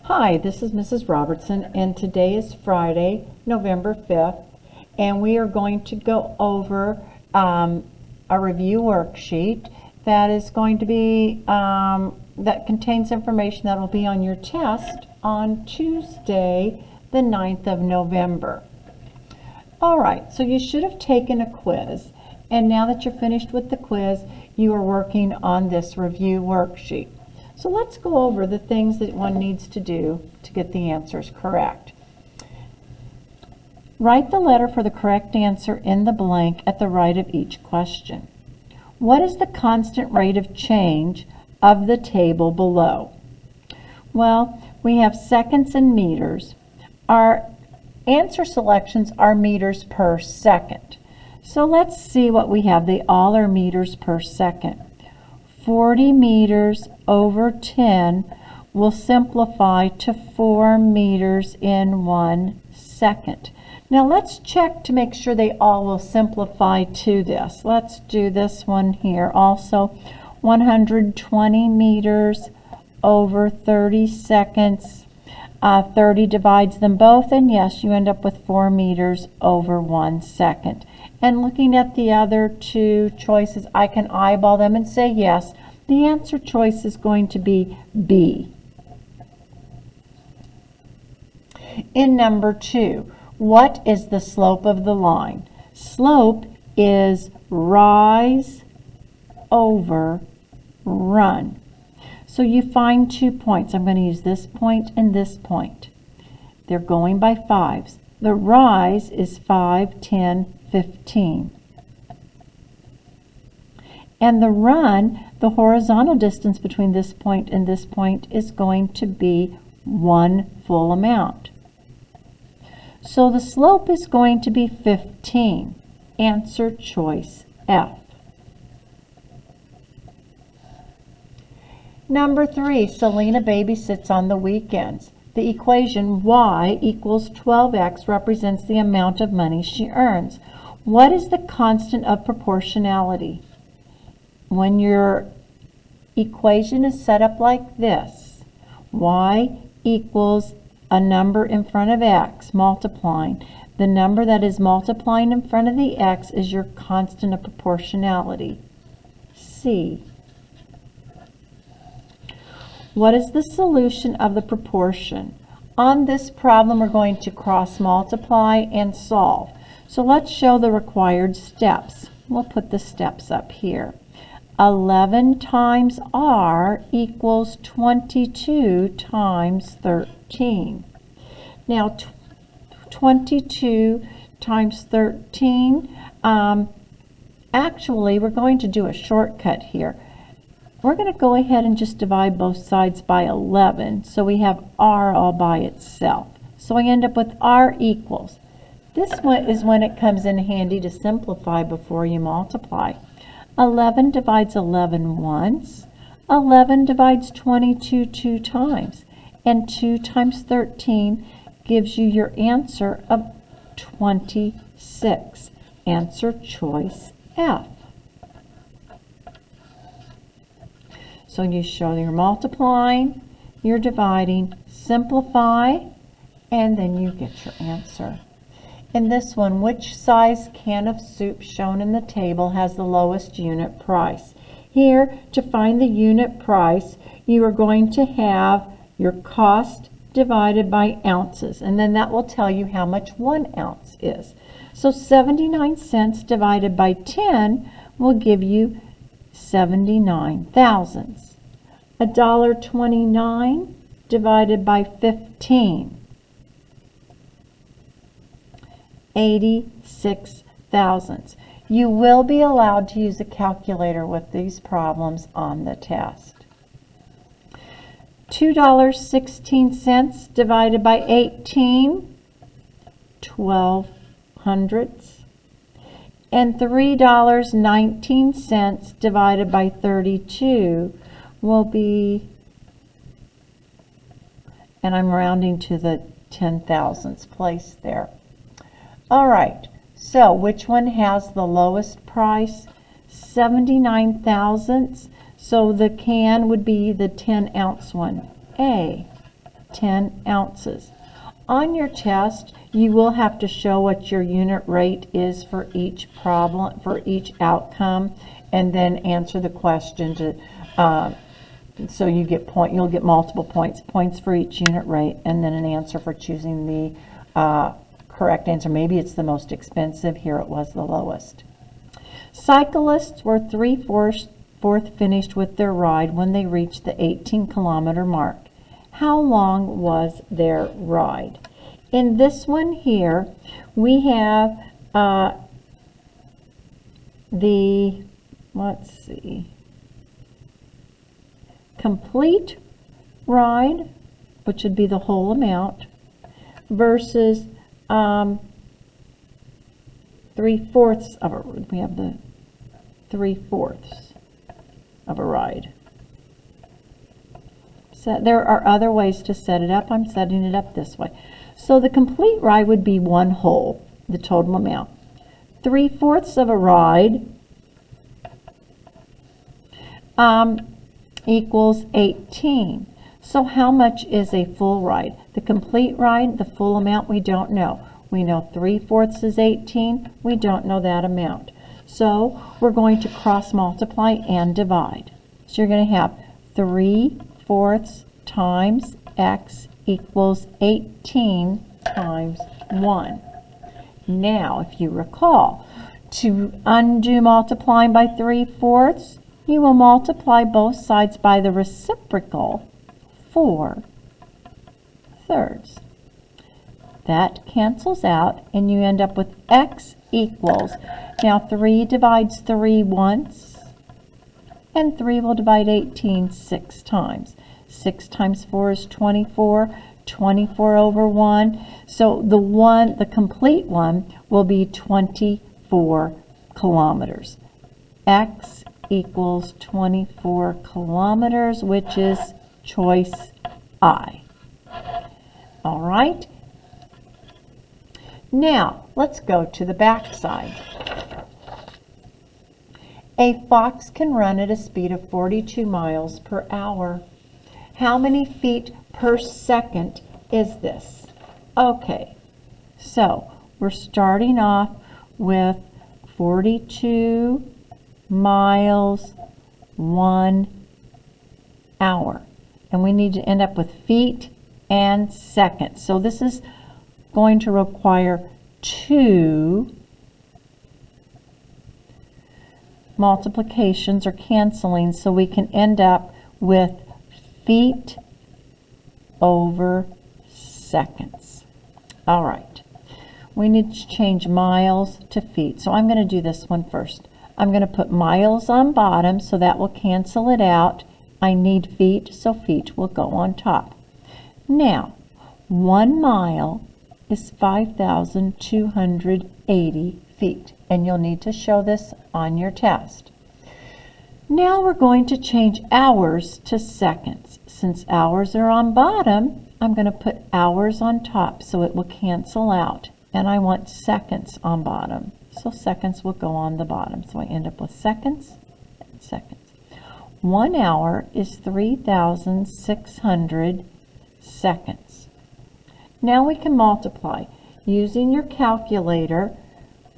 Hi, this is Mrs. Robertson, and today is Friday, November 5th, and we are going to go over a review worksheet that is going to be, that contains information that will be on your test on Tuesday, the 9th of November. All right, so you should have taken a quiz, and now that you're finished with the quiz, you are working on this review worksheet. So let's go over the things that one needs to do to get the answers correct. Write the letter for the correct answer in the blank at the right of each question. What is the constant rate of change of the table below? Well, we have seconds and meters. Our answer selections are meters per second. So let's see what we have. They all are meters per second. 40 meters over 10 will simplify to 4 meters in 1 second. Now let's check to make sure they all will simplify to this. Let's do this one here. Also, 120 meters over 30 seconds. 30 divides them both, and yes, you end up with 4 meters over 1 second. And looking at the other two choices, I can eyeball them and say yes. The answer choice is going to be B. In number 2, what is the slope of the line? Slope is rise over run. So you find 2 points. I'm going to use this point and this point. They're going by fives. The rise is 5, 10, 15. And the run, the horizontal distance between this point and this point, is going to be 1 full amount. So the slope is going to be 15. Answer choice F. Number 3, Selena babysits on the weekends. The equation y equals 12x represents the amount of money she earns. What is the constant of proportionality? When your equation is set up like this, y equals a number in front of x multiplying. The number that is multiplying in front of the x is your constant of proportionality, C. What is the solution of the proportion? On this problem, we're going to cross multiply and solve. So let's show the required steps. We'll put the steps up here. 11 times r equals 22 times 13. Now, 22 times 13, actually, we're going to do a shortcut here. We're going to go ahead and just divide both sides by 11, so we have r all by itself. So I end up with r equals. This one is when it comes in handy to simplify before you multiply. 11 divides 11 once. 11 divides 22 2 times. And 2 times 13 gives you your answer of 26. Answer choice F. So you show you're multiplying, you're dividing, simplify, and then you get your answer. In this one, which size can of soup shown in the table has the lowest unit price? Here, to find the unit price, you are going to have your cost divided by ounces, and then that will tell you how much 1 ounce is. So 79 cents divided by 10 will give you 79 thousandths. $1.29 divided by 15. 86 thousandths. You will be allowed to use a calculator with these problems on the test. $2.16 divided by 18, 12 hundredths. And $3.19 divided by 32 will be, and I'm rounding to the 10 thousandths place there. All right, so which one has the lowest price? 79 thousandths. So the can would be the 10 ounce one, A. 10 ounces. On your test, you will have to show what your unit rate is for each problem, for each outcome, and then answer the question to, so you'll get multiple points for each unit rate, and then an answer for choosing the correct answer. Maybe it's the most expensive. Here it was the lowest. Cyclists were 3/4 finished with their ride when they reached the 18-kilometer mark. How long was their ride? In this one here, we have let's see, complete ride, which would be the whole amount, versus 3/4 of a, we have the 3/4 of a ride. So there are other ways to set it up. I'm setting it up this way. So the complete ride would be one whole, the total amount. 3/4 of a ride equals 18. So how much is a full ride? The complete ride, the full amount, we don't know. We know 3/4 is 18. We don't know that amount. So we're going to cross multiply and divide. So you're going to have 3/4 times x equals 18 times 1. Now, if you recall, to undo multiplying by 3/4, you will multiply both sides by the reciprocal 4/3. That cancels out, and you end up with x equals, now 3 divides 3 once, and 3 will divide 18 6 times. 6 times 4 is 24, 24 over 1. So the complete one will be 24 kilometers. X equals 24 kilometers, which is choice I. All right. Now, let's go to the back side. A fox can run at a speed of 42 miles per hour. How many feet per second is this? Okay, so we're starting off with 42 miles 1 hour. And we need to end up with feet and seconds. So this is going to require 2 multiplications or canceling, so we can end up with feet over seconds. All right, we need to change miles to feet, so I'm going to do this one first. I'm going to put miles on bottom, so that will cancel it out. I need feet, so feet will go on top. Now, 1 mile is 5,280 feet, and you'll need to show this on your test. Now we're going to change hours to seconds. Since hours are on bottom, I'm going to put hours on top so it will cancel out, and I want seconds on bottom, so seconds will go on the bottom. So I end up with seconds and seconds. 1 hour is 3,600 seconds. Now we can multiply. Using your calculator,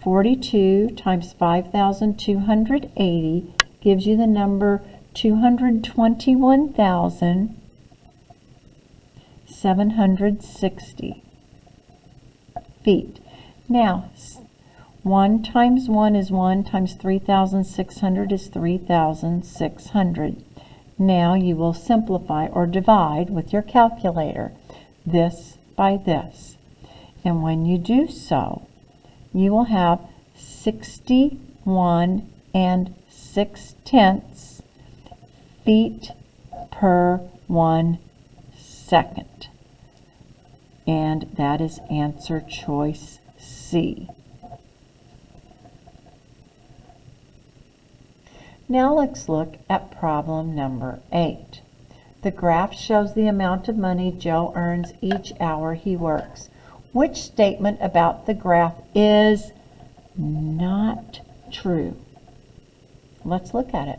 42 times 5,280 gives you the number 221,760 feet. Now, 1 times 1 is 1 times 3,600 is 3,600. Now you will simplify or divide with your calculator this by this. And when you do so, you will have 61 6/10 feet per 1 second. And that is answer choice C. Now let's look at problem number 8. The graph shows the amount of money Joe earns each hour he works. Which statement about the graph is not true? Let's look at it.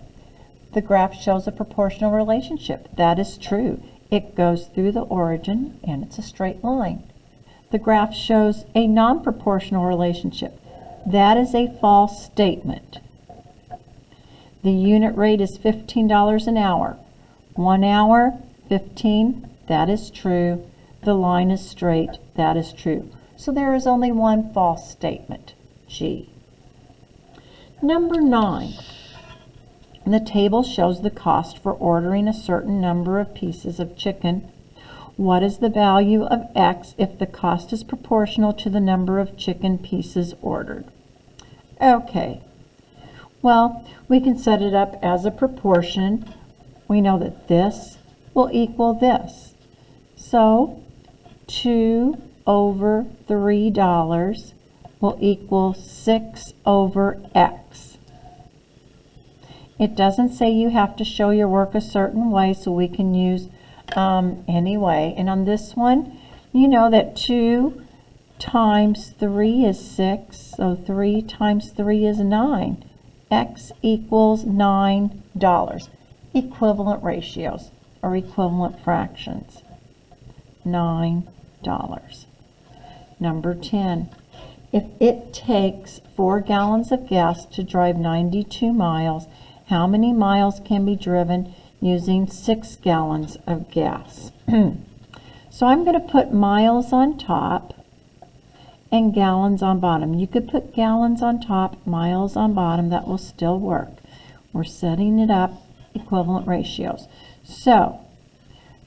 The graph shows a proportional relationship. That is true. It goes through the origin, and it's a straight line. The graph shows a non-proportional relationship. That is a false statement. The unit rate is $15 an hour. 1 hour, 15, that is true. The line is straight, that is true. So there is only one false statement, G. Number 9. The table shows the cost for ordering a certain number of pieces of chicken. What is the value of X if the cost is proportional to the number of chicken pieces ordered? Okay, well, we can set it up as a proportion. We know that this will equal this. So 2 over $3 will equal 6 over X. It doesn't say you have to show your work a certain way, so we can use any way. And on this one, you know that 2 times 3 is 6, so 3 times 3 is 9. X equals $9. Equivalent ratios, or equivalent fractions. $9. Number 10. If it takes 4 gallons of gas to drive 92 miles, how many miles can be driven using 6 gallons of gas? So I'm going to put miles on top and gallons on bottom. You could put gallons on top, miles on bottom. That will still work. We're setting it up equivalent ratios. So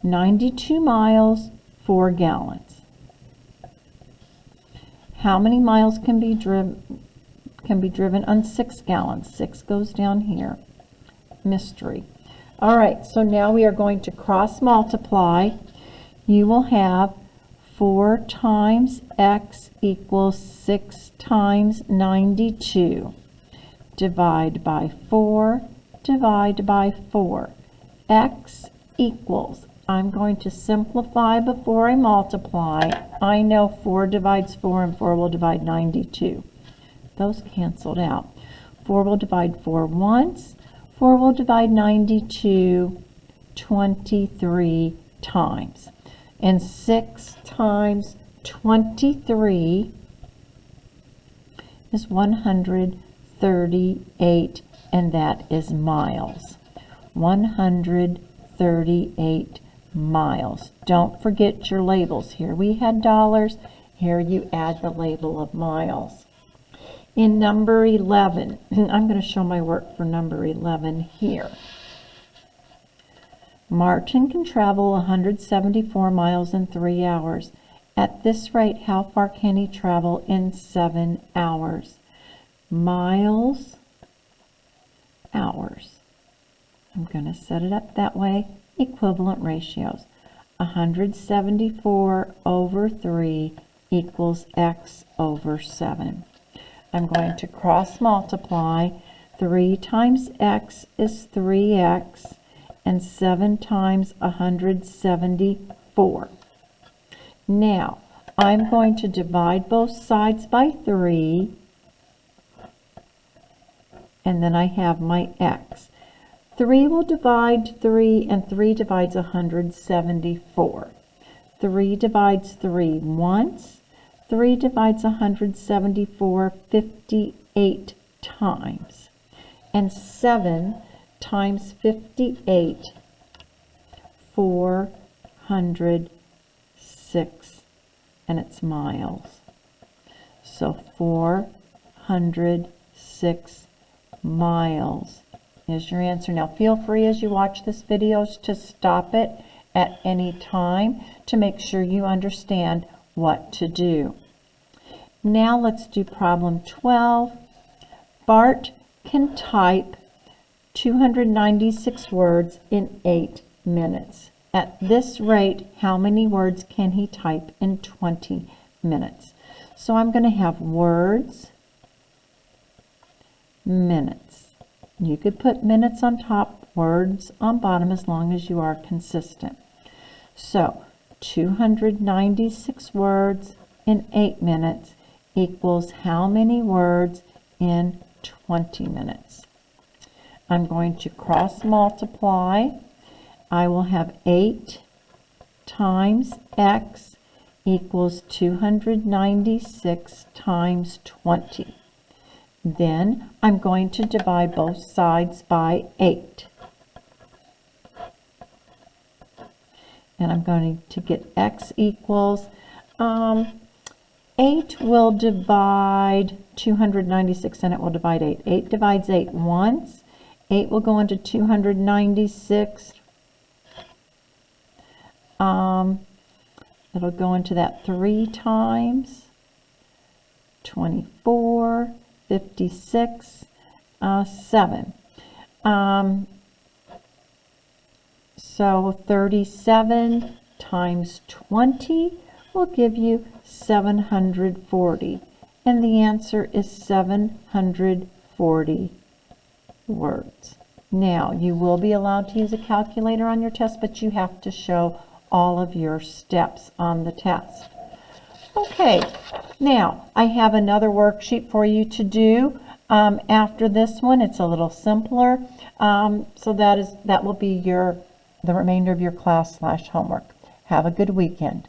92 miles, 4 gallons. How many miles can be driven on 6 gallons? 6 goes down here. Mystery. All right, so now we are going to cross multiply. You will have 4 times X equals 6 times 92. Divide by 4, divide by 4. X equals, I'm going to simplify before I multiply. I know 4 divides 4 and 4 will divide 92. Those canceled out. 4 will divide 4 once. 4 will divide 92 23 times. And 6 times 23 is 138, and that is miles. 138 miles. Don't forget your labels. Here we had dollars. Here you add the label of miles. In number 11, I'm going to show my work for number 11 here. Martin can travel 174 miles in 3 hours. At this rate, how far can he travel in 7 hours? Miles, hours. I'm going to set it up that way. Equivalent ratios. 174 over 3 equals X over 7. I'm going to cross multiply. 3 times X is 3X, and 7 times 174. Now, I'm going to divide both sides by 3, and then I have my X. 3 will divide 3, and 3 divides 174. 3 divides 3 once. 3 divides 174 58 times. And 7 times 58, 406, and it's miles. So 406 miles is your answer. Now feel free as you watch this video to stop it at any time to make sure you understand what to do. Now let's do problem 12. Bart can type 296 words in 8 minutes. At this rate, how many words can he type in 20 minutes? So I'm going to have words, minutes. You could put minutes on top, words on bottom, as long as you are consistent. So 296 words in 8 minutes equals how many words in 20 minutes? I'm going to cross multiply. I will have 8 times x equals 296 times 20. Then I'm going to divide both sides by 8. And I'm going to get x equals, 8 will divide 296 and it will divide 8. 8 divides 8 once. 8 will go into 296. It'll go into that 3 times. 24, 56, 7. So 37 times 20 will give you 740. And the answer is 740 words. Now, you will be allowed to use a calculator on your test, but you have to show all of your steps on the test. Okay, now I have another worksheet for you to do. After this one, it's a little simpler. So that will be the remainder of your class/homework. Have a good weekend.